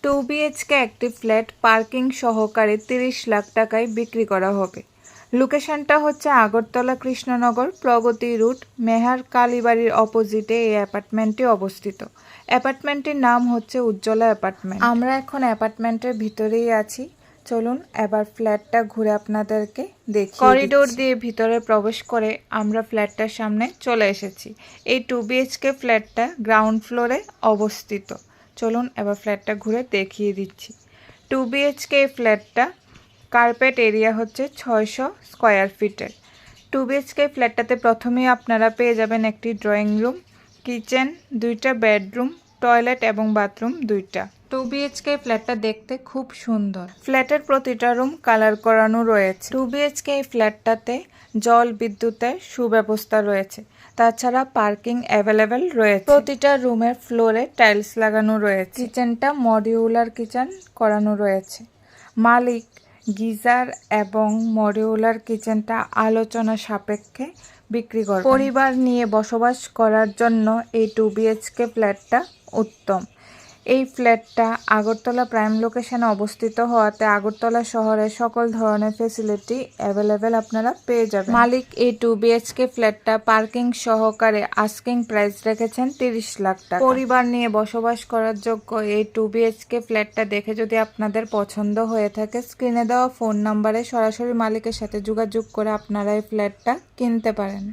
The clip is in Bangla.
2 BHK একটি ফ্ল্যাট পার্কিং সহকারে 30 লাখ টাকায় বিক্রি করা হবে। লোকেশনটা হচ্ছে আগরতলা কৃষ্ণনগর প্রগতি রুট মেহার কালীবাড়ির অপোজিটে এই অ্যাপার্টমেন্টটি অবস্থিত। অ্যাপার্টমেন্টটির নাম হচ্ছে উজ্জ্বলা অ্যাপার্টমেন্ট। আমরা এখন অ্যাপার্টমেন্টের ভিতরেই আছি। চলুন এবার ফ্ল্যাটটা ঘুরে আপনাদেরকে দেখি। করিডোর দিয়ে ভিতরে প্রবেশ করে আমরা ফ্ল্যাটটার সামনে চলে এসেছি। এই 2 BHK ফ্ল্যাটটা গ্রাউন্ড ফ্লোরে অবস্থিত। চলুন এবার ফ্ল্যাটটা ঘুরে দেখিয়ে দিচ্ছি। 2 BHK ফ্ল্যাটটা কার্পেট এরিয়া হচ্ছে 600 স্কোয়ার ফিটের। 2 BHK ফ্ল্যাটটাতে প্রথমেই আপনারা পেয়ে যাবেন একটি ড্রয়িং রুম, কিচেন, 2টা বেডরুম, টয়লেট এবং বাথরুম 2টা। 2 BHK ফ্ল্যাটটা দেখতে খুব সুন্দর। ফ্ল্যাটের প্রতিটা রুম কালার করানো রয়েছে। 2 BHK ফ্ল্যাটটাতে জল বিদ্যুতের সুব্যবস্থা রয়েছে। তাছাড়া পার্কিং অ্যাভেলেবেল রয়েছে। প্রতিটা রুমের ফ্লোরে টাইলস লাগানো রয়েছে। কিচেনটা মডিউলার কিচেন করানো রয়েছে। মালিক গিজার এবং মডিউলার কিচেনটা আলোচনা সাপেক্ষে বিক্রি করে। পরিবার নিয়ে বসবাস করার জন্য এই 2 BHK ফ্ল্যাটটা উত্তম। এই ফ্ল্যাটটা আগরতলা প্রাইম লোকেশনে অবস্থিত হওয়াতে আগরতলা শহরের সকল ধরনের ফ্যাসিলিটি অ্যাভেলেবেল আপনারা পেয়ে যাবেন। মালিক এই 2 BHK ফ্ল্যাটটা পার্কিং সহকারে আস্কিং প্রাইস রেখেছেন 30 লাখ টাকা। পরিবার নিয়ে বসবাস করার যোগ্য এই 2 BHK ফ্ল্যাটটা দেখে যদি আপনাদের পছন্দ হয়ে থাকে স্ক্রিনে দেওয়া ফোন নাম্বারে সরাসরি মালিকের সাথে যোগাযোগ করে আপনারা এই ফ্ল্যাটটা কিনতে পারেন।